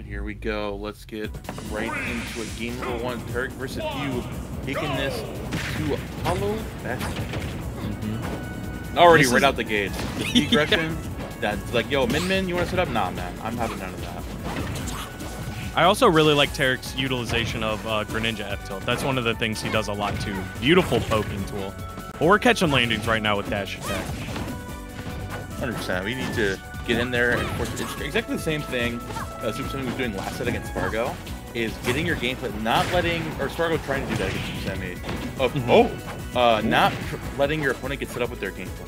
Here we go. Let's get right into a game number one. Tarik versus PeW, taking this to Apollo. Already right out the gate. The aggression. That's like, yo, Min, you want to set up? Nah, man. I'm having none of that. I also really like Tarik's utilization of Greninja F tilt. That's one of the things he does a lot too. Beautiful poking tool. But we're catching landings right now with dash attack. 100%. We need to get in there. And of course, it's exactly the same thing Super Semi was doing last set against Spargo. Is getting your gameplay, not letting, or Spargo trying to do that against Super Semi. Not letting your opponent get set up with their gameplay.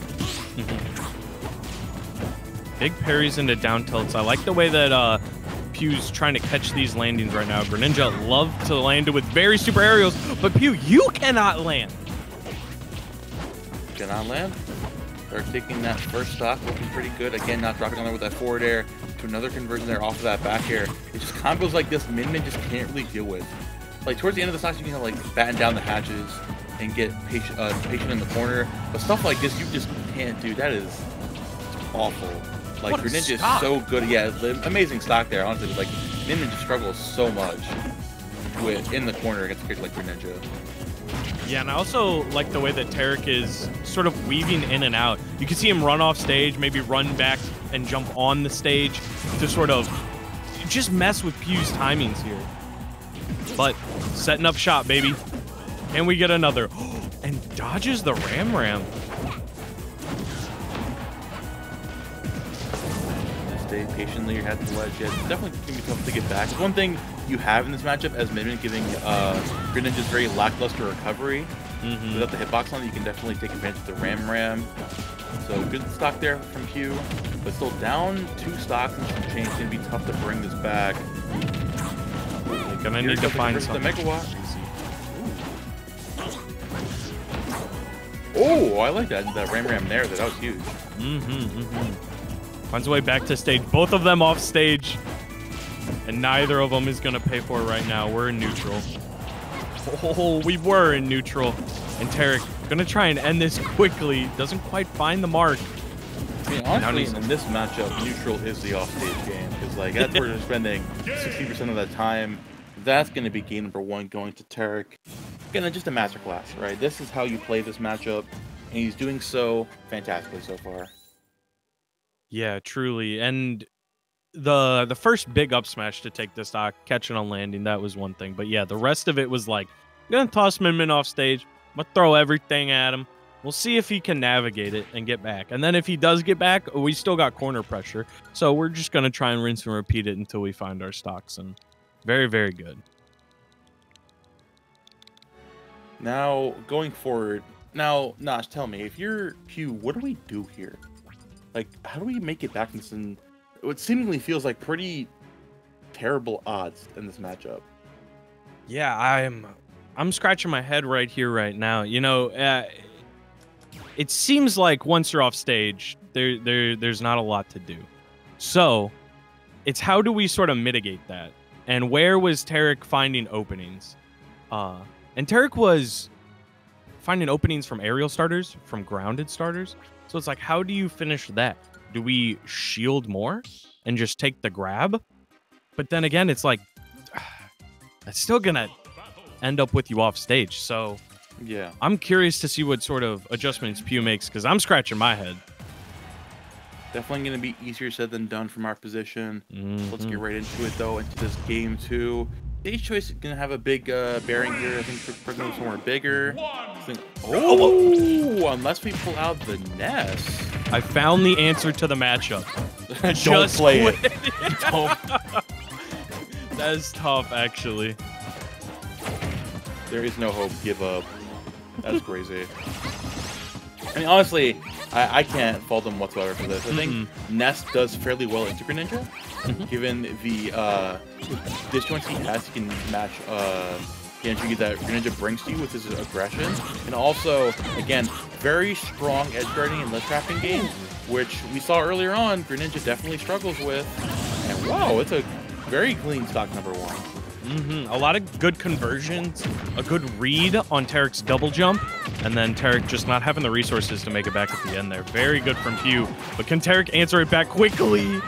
Big parries into down tilts. I like the way that PeW's trying to catch these landings right now. Greninja love to land it with very super aerials, but PeW, you cannot land. Cannot land. They're taking that first stock, looking pretty good. Again, not dropping on there with that forward air to another conversion there off of that back air. It's just combos like this Min just can't really deal with. Like towards the end of the stocks, you can like batten down the hatches and get patient in the corner. But stuff like this, you just can't do. That is awful. Like Greninja is so good. Yeah, amazing stock there. Honestly, but, like Min just struggles so much with in the corner against a character like Greninja. Yeah, and I also like the way that Tarik is sort of weaving in and out. You can see him run off stage, maybe run back and jump on the stage to sort of just mess with PeW's timings here. But setting up shot, baby. And we get another. And dodges the Ram. Stay patiently, you're at the ledge. Yeah, it's definitely going to be tough to get back. One thing you have in this matchup as Min giving Greninja's very lackluster recovery. Without the hitbox on, you can definitely take advantage of the Ram. So good stock there from PeW, but still down 2 stocks and some change. It's going to be tough to bring this back. They're going to need to find something. The Megawatt. Oh, I like that Ram there. That was huge. Finds a way back to stage. Both of them off stage. And neither of them is going to pay for it right now. We're in neutral. Oh, we were in neutral. And Tarik going to try and end this quickly. Doesn't quite find the mark. I mean, honestly, in this matchup, neutral is the off-stage game. Because, like, that's where they're spending 60% of that time. That's going to be game number 1 going to Tarik. Again, just a masterclass, right? This is how you play this matchup. And he's doing so fantastically so far. Yeah, truly. And the first big up smash to take the stock, catching on landing, that was one thing. But yeah, the rest of it was like, I'm going to toss Min off stage. I'm going to throw everything at him. We'll see if he can navigate it and get back. And then if he does get back, we still got corner pressure. So we're just going to try and rinse and repeat it until we find our stocks. And very, very good. Now, going forward, Nosh, tell me, if you're PeW, what do we do here? Like, how do we make it back in what seemingly feels like pretty terrible odds in this matchup? Yeah, I'm scratching my head right here, right now. You know, it seems like once you're off stage, there's not a lot to do. So, it's how do we sort of mitigate that? And where was Tarik finding openings? And Tarik was finding openings from aerial starters, from grounded starters. So it's like, how do you finish that? Do we shield more and just take the grab? But then again, it's like, that's still going to end up with you off stage. So yeah, I'm curious to see what sort of adjustments PeW makes, because I'm scratching my head. Definitely going to be easier said than done from our position. Let's get right into it, though, into this game 2. Stage choice is going to have a big bearing here. I think for going somewhere bigger. Oh, unless we pull out the Ness. I found the answer to the matchup. Don't play it. That is tough, actually. There is no hope. Give up. That's crazy. I mean, honestly, I can't fault them whatsoever for this. I think Ness does fairly well into Greninja. Given the disjoints he has, he can match the entry that Greninja brings to you with his aggression. And also, again, very strong edge guarding and ledge trapping game, which we saw earlier on, Greninja definitely struggles with. And wow, it's a very clean stock number 1. A lot of good conversions, a good read on Tarik's double jump, and then Tarik just not having the resources to make it back at the end there. Very good from PeW, but can Tarik answer it back quickly?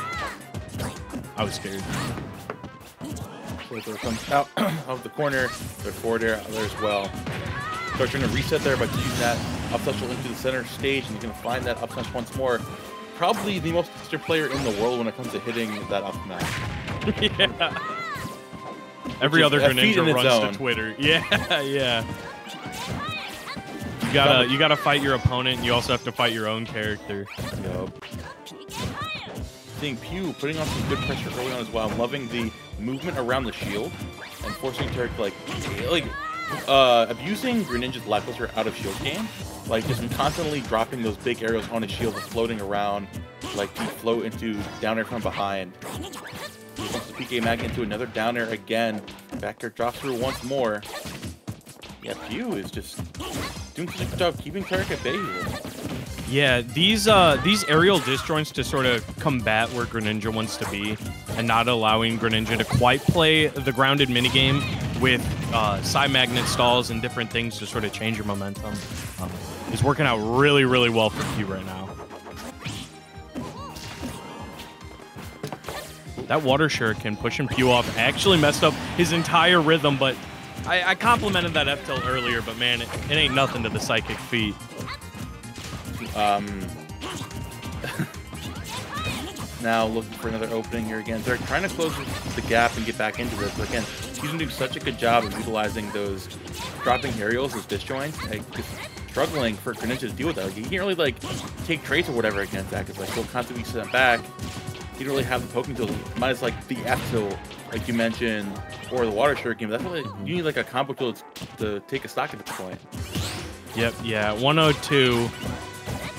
I was scared. So comes out of the corner, their forward air out there as well. So trying to reset there by using that up smash into the center stage, and he's going to find that up smash once more. Probably the most consistent player in the world when it comes to hitting that up smash. Yeah. Every other Greninja runs to Twitter. Yeah, yeah. You gotta fight your opponent, and you also have to fight your own character. Yup. Seeing PeW putting on some good pressure early on as well. I'm loving the movement around the shield and forcing Tarik abusing Greninja's lackluster out of shield game, like just constantly dropping those big aerials on his shield and floating around, like to float into down air from behind. He wants to PK Mag into another down air again. Back air drops through once more. Yeah, PeW is just doing such a good job keeping Tarik at bay here. Yeah, these aerial disjoints to sort of combat where Greninja wants to be and not allowing Greninja to quite play the grounded minigame with side magnet stalls and different things to sort of change your momentum is working out really, really well for PeW right now. That water shuriken pushing PeW off actually messed up his entire rhythm, but I complimented that F tilt earlier, but man, it ain't nothing to the psychic feat. Now looking for another opening here again. They're trying to close the gap and get back into this, but again, he's doing such a good job of utilizing those dropping aerials, those disjoints, like, just struggling for Greninja to deal with that. Like, he can't really like take trades or whatever against that, because like he'll constantly be sent back. He don't really have the poking tools, minus like the F tilt, like you mentioned, or the water shuriken. That's really, you need like a combo tool to take a stock at this point. Yep, yeah, 102.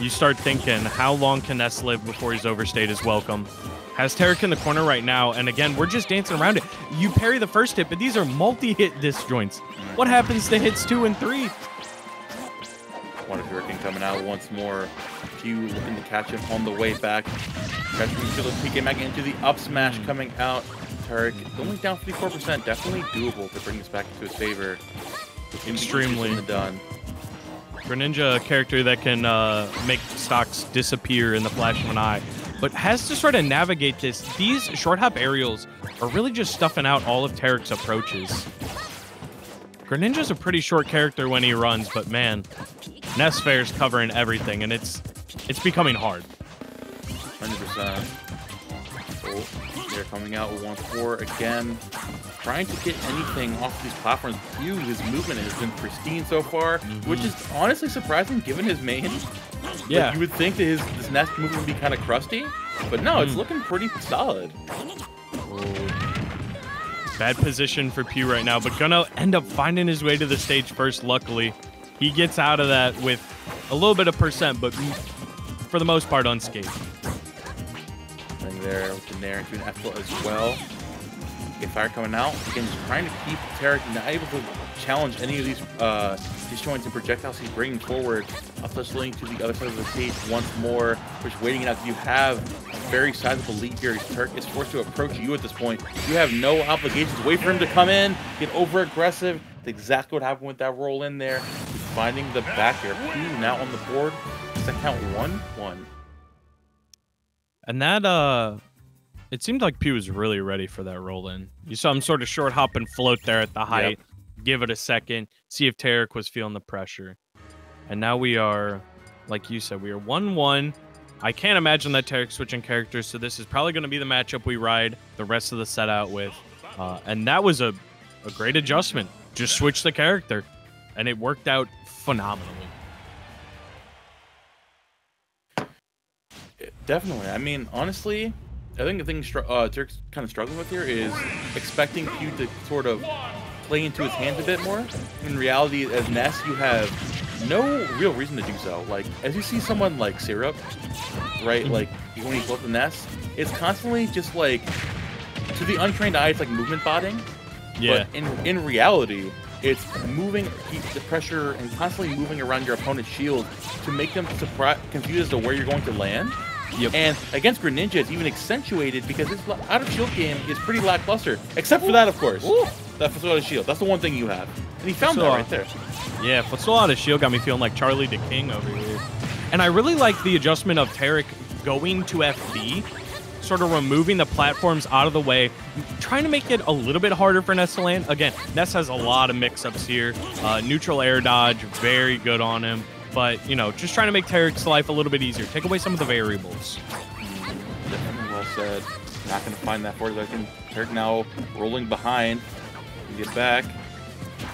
You start thinking, how long can Ness live before he's overstayed his welcome? Has Tarik in the corner right now, and again, we're just dancing around it. You parry the first hit, but these are multi-hit disjoints. What happens to hits 2 and 3? Water shuriken coming out once more. PeW looking to catch him on the way back. Catching him to the PK Mag into the up smash coming out. Tarik only down 54%, definitely doable to bring this back into his favor. Extremely done. Greninja, a character that can make stocks disappear in the flash of an eye, but has to sort of navigate this. These short hop aerials are really just stuffing out all of Tarik's approaches. Greninja's a pretty short character when he runs, but man, Ness Fair's covering everything, and it's becoming hard. 100%. Oh, they're coming out with 1-4 again. Trying to get anything off these platforms. PeW, his movement has been pristine so far, which is honestly surprising given his main. Yeah. Like, you would think that his next movement would be kind of crusty, but no, it's looking pretty solid. Bad position for PeW right now, but gonna end up finding his way to the stage first, luckily. He gets out of that with a little bit of percent, but for the most part unscathed. Right there with the Nair into an F tilt as well. Get fire coming out. Again, just trying to keep Tarik not able to challenge any of these disjoints and projectiles he's bringing forward. Especially to the other side of the stage once more, which waiting it out. You have a very sizable lead here. Tarik is forced to approach you at this point. You have no obligations. Wait for him to come in, get over aggressive. That's exactly what happened with that roll in there. He's finding the back here. PeW now on the board. Second count 1-1. And that it seemed like PeW was really ready for that roll in. You saw him sort of short hop and float there at the height. Yep. Give it a second, see if Tarik was feeling the pressure. And now we are, like you said, we are 1-1. I can't imagine that Tarik switching characters, so this is probably going to be the matchup we ride the rest of the set out with. And that was a great adjustment. Just switch the character, and it worked out phenomenally. Definitely. I mean, honestly, I think the thing Tarik's kind of struggling with here is expecting PeW to sort of play into his hands a bit more. In reality, as Ness, you have no real reason to do so. Like, as you see someone like Syrup, right? Like, when he's both the Ness, it's constantly just like, to the untrained eye, it's like movement botting. Yeah. But in reality, it's moving, keep the pressure, and constantly moving around your opponent's shield to make them confused as to where you're going to land. Yep. And against Greninja, it's even accentuated because his out of shield game is pretty lackluster. Except for that, of course. Ooh. that footstool out of shield. That's the one thing you have. And he found that right there. Yeah, footstool out of shield got me feeling like Charlie the King over here. And I really like the adjustment of Tarik going to FB, sort of removing the platforms out of the way, trying to make it a little bit harder for Ness to land. Again, Ness has a lot of mix-ups here. Neutral air dodge, very good on him. But, you know, just trying to make Tarik's life a little bit easier. Take away some of the variables. Definitely well said. Not going to find that forward. I think Tarik now rolling behind. You get back.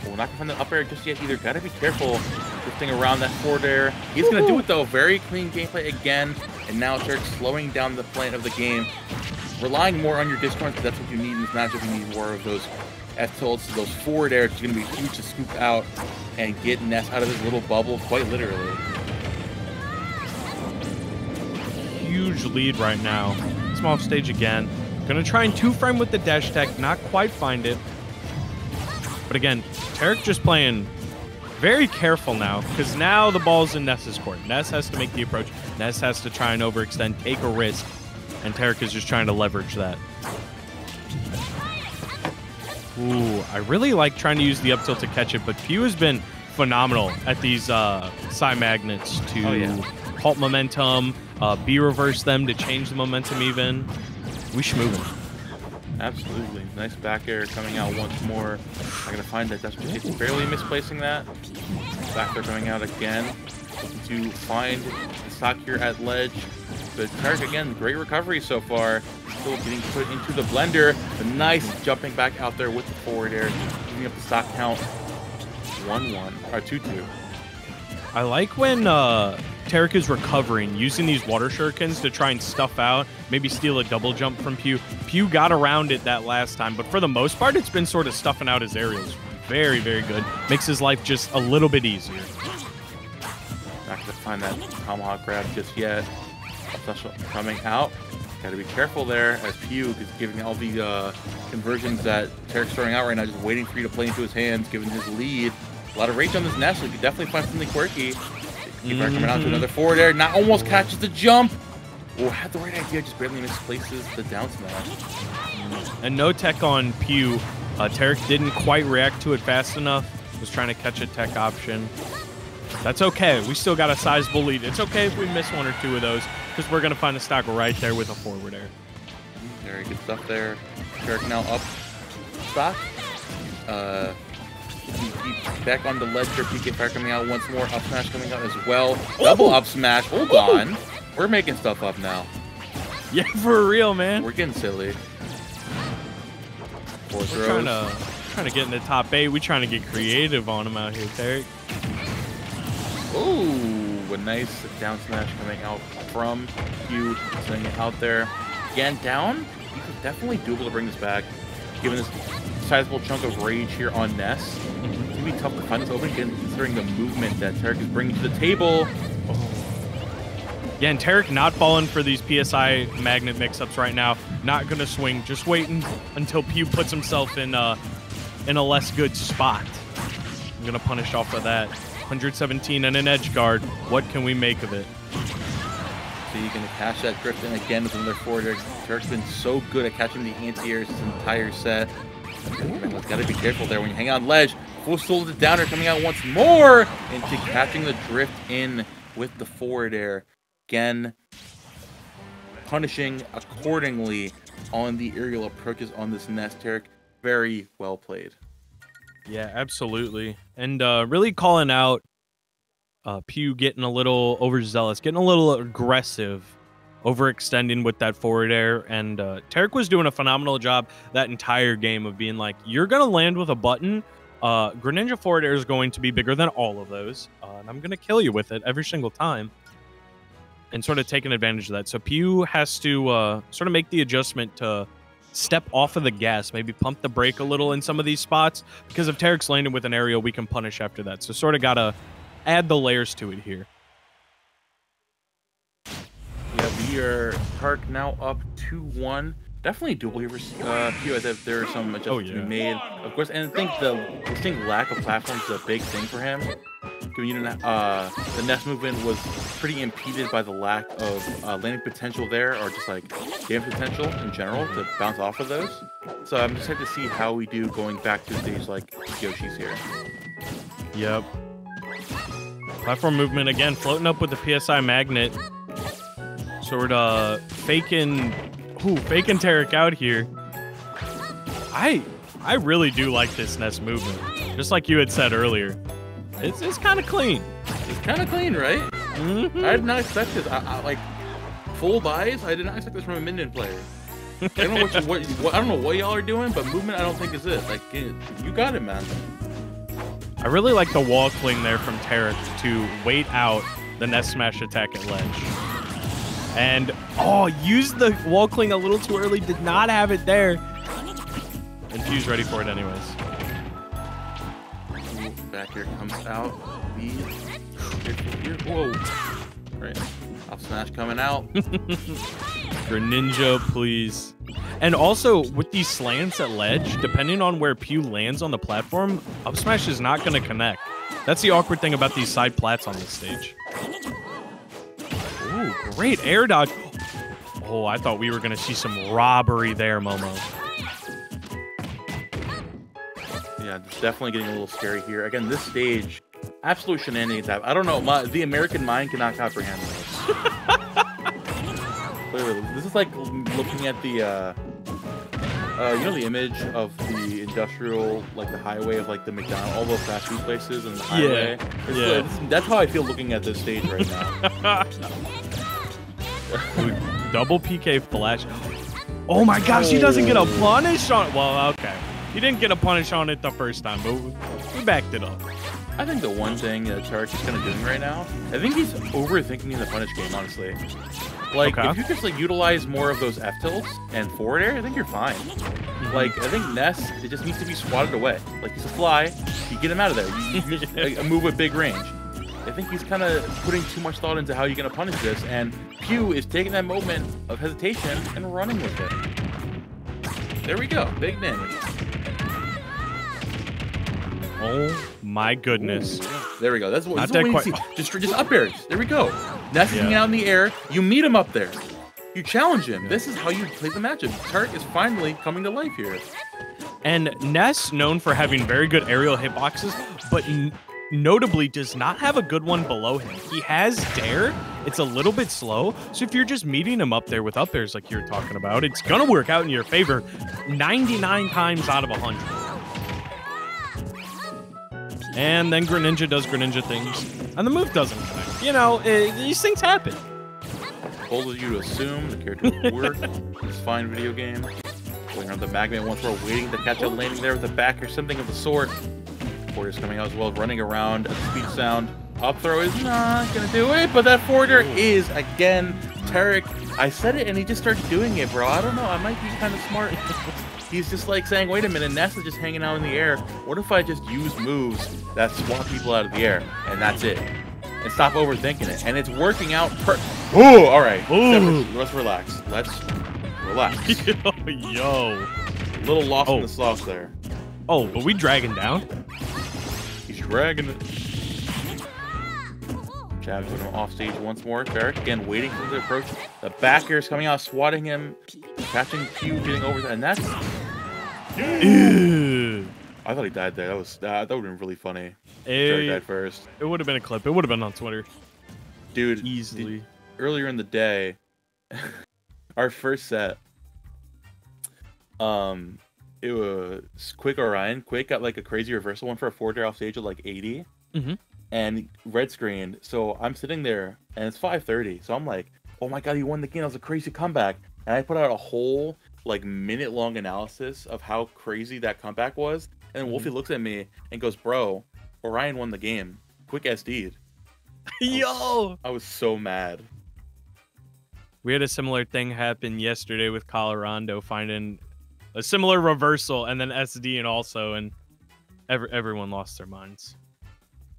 We're not going to find the up air just yet either. Got to be careful drifting around that forward air. He's going to do it, though. Very clean gameplay again. And now Tarik slowing down the plan of the game. Relying more on your discounts, because that's what you need in this matchup. You need more of those F-tilts, those forward airs. It's going to be huge to scoop out and get Ness out of his little bubble, quite literally. Huge lead right now. Small stage again. Gonna try and 2-frame with the dash tech, not quite find it. But again, Tarik just playing very careful now, because now the ball's in Ness's court. Ness has to make the approach. Ness has to try and overextend, take a risk, and Tarik is just trying to leverage that. Ooh, I really like trying to use the up tilt to catch it, but PeW has been phenomenal at these side magnets to halt momentum, B-reverse them to change the momentum even. We schmoving. Absolutely. Nice back air coming out once more. I'm going to find that that's just barely misplacing that. Back air coming out again. Looking to find the stock here at ledge. But Tarik, again, great recovery so far. Still getting put into the blender. A nice jumping back out there with the forward air. Giving up the stock count 1-1, or 2-2. I like when Tarik is recovering, using these water shurikens to try and stuff out, maybe steal a double jump from PeW. PeW got around it that last time, but for the most part, it's been sort of stuffing out his aerials. Very, very good. Makes his life just a little bit easier. Not going to find that tomahawk grab just yet. Special coming out. Got to be careful there as PeW is giving all the conversions that Tarik's throwing out right now, just waiting for you to play into his hands, giving his lead. A lot of range on this Ness, so you could definitely find something quirky. Keep coming out to another forward air. Not almost catches the jump. Oh, had the right idea, just barely misplaces the down smash. And no tech on PeW. Tarik didn't quite react to it fast enough. Was trying to catch a tech option. That's okay. We still got a sizable lead. It's okay if we miss one or two of those, because we're going to find the stock right there with a forward air. Very good stuff there. Tarik now up stock. Back on the ledge for PK Fire coming out once more. Up smash coming out as well. Double up smash. Hold on. We're making stuff up now. Yeah, for real, man. We're getting silly. We're trying to get in the top 8. We're trying to get creative on him out here, Tarik. Ooh, a nice down smash coming out from PeW. Sending it out there. Again, down. You could definitely do able to bring this back. Given this sizable chunk of rage here on Ness. It's going to be tough to find this opening considering the movement that Tarik is bringing to the table. Yeah, and Tarik not falling for these PSI magnet mix-ups right now. Not going to swing. Just waiting until PeW puts himself in a less good spot. I'm going to punish off of that. 117 and an edge guard. What can we make of it? So you're going to catch that drift in again with another forward air. Tarik's been so good at catching the anti-airs this entire set. Got to be careful there when you hang on ledge. Full soul to downer coming out once more into catching the drift in with the forward air. Again, punishing accordingly on the aerial approaches on this Ness. Tarik, very well played. Yeah, absolutely. And really calling out PeW getting a little overzealous, getting a little aggressive, overextending with that forward air. And Tarik was doing a phenomenal job that entire game of being like, you're going to land with a button. Greninja forward air is going to be bigger than all of those. And I'm going to kill you with it every single time. And sort of taking advantage of that. So PeW has to sort of make the adjustment to step off of the gas, maybe pump the brake a little in some of these spots. Because if Tarik's landing with an aerial, we can punish after that. So sort of got to add the layers to it here. Yeah, we are Tarik now up 2-1. Definitely doable here for PeW. I think there are some adjustments to be made, of course, and I think the distinct lack of platforms is a big thing for him. The Ness movement was pretty impeded by the lack of landing potential there, or just like game potential in general to bounce off of those. So I'm just excited to see how we do going back to a stage like Yoshi's here. Yep. Platform movement again, floating up with the PSI magnet. Sort of faking Tarik out here. I really do like this Ness movement. Just like you had said earlier. It's kind of clean. It's kind of clean, right? Mm-hmm. I did not expect this. I like full buys. I did not expect this from a minion player. I don't know I don't know what y'all are doing, but movement I don't think is it. Like you got it, man. I really like the wall cling there from Tarik to wait out the Ness smash attack at ledge. And used the wall cling a little too early. Did not have it there. And Pew's ready for it anyways. Back here comes out. Whoa. Right. Up smash coming out. Greninja, please. And also, with these slants at ledge, depending on where PeW lands on the platform, up smash is not going to connect. That's the awkward thing about these side plats on this stage. Ooh, great air dodge. Oh, I thought we were going to see some robbery there, Momo. Yeah, it's definitely getting a little scary here. Again, this stage, absolute shenanigans. I don't know. The American mind cannot comprehend this. Literally, this is like looking at the, you know, the image of the industrial, like the highway of like the McDonald's, all those fast food places and the highway. Yeah. That's how I feel looking at this stage right now. Double PK flash. Oh my gosh, he doesn't get a punish on it. Well, okay. He didn't get a punish on it the first time, but we backed it up. I think the one thing that Tarik is kind of doing right now, I think he's overthinking the punish game, honestly. Like, if you just like utilize more of those F tilts and forward air, I think you're fine. Like, I think Ness, it just needs to be swatted away. Like, he's a fly, you get him out of there. You move with big range. I think he's kind of putting too much thought into how you're going to punish this, and PeW is taking that moment of hesitation and running with it. There we go, big damage. Oh my goodness. Ooh, there we go. That's what you see. Just up airs. There we go. Ness is hanging out in the air. You meet him up there. You challenge him. This is how you play the matchup. Tarik is finally coming to life here. And Ness, known for having very good aerial hitboxes, but notably does not have a good one below him. He has Dare. It's a little bit slow. So if you're just meeting him up there with up airs like you're talking about, it's going to work out in your favor 99 times out of 100. And then Greninja does Greninja things, and the move doesn't connect. You know, these things happen. Bold of you to assume the character will work. It's fine video game. Going around the magnet once we're waiting to catch a landing there with the back or something of the sort. Forwarder's coming out as well, running around at the speed sound. Up throw is not going to do it, but that forwarder is, again, Tarik. I said it, and he just started doing it, bro. I don't know. I might be kind of smart. He's just like saying, wait a minute, Ness is just hanging out in the air. What if I just use moves that swap people out of the air? And that's it. And stop overthinking it. And it's working out Ooh, all right. Let's relax. Let's relax. Yo. A little lost in the sauce there. Oh, but we dragging down? He's dragging it. Jabs him off stage once more. Tarik again waiting for the approach. The back air is coming out, swatting him, catching PeW, getting over there, and that's. I thought he died there. That would have been really funny. Tarik died first. It would have been a clip. It would have been on Twitter. Dude, easily. Earlier in the day, our first set, it was Quick Orion. Quick got like a crazy reversal one for a forward air off stage at like 80. And red screened. So I'm sitting there and it's 5:30. So I'm like, oh my god, he won the game. That was a crazy comeback. And I put out a whole like minute-long analysis of how crazy that comeback was. And then Wolfie looks at me and goes, bro, Orion won the game. Quick SD'd. Yo! I was so mad. We had a similar thing happen yesterday with Colorado, finding a similar reversal and then SD'ing also, and everyone lost their minds.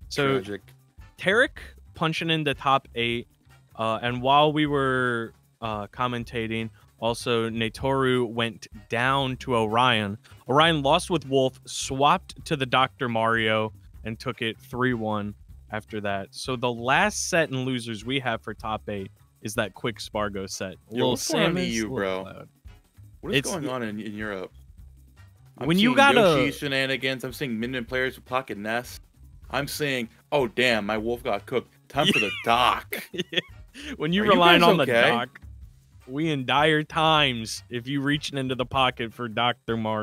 So Tragic. Tarik punching in the top 8, and while we were commentating, Also, Netoru went down to Orion. Orion lost with Wolf, swapped to the Dr. Mario, and took it 3-1 after that. So the last set in losers we have for top 8 is that quick Spargo set. Yo, what's going on in EU, bro? What is going on in Europe? When you got Yoshi shenanigans, I'm seeing Min players with pocket Ness. I'm saying, oh damn, my Wolf got cooked. Time for the dock. When you're relying on the dock, we in dire times if you reaching into the pocket for Dr. Mario.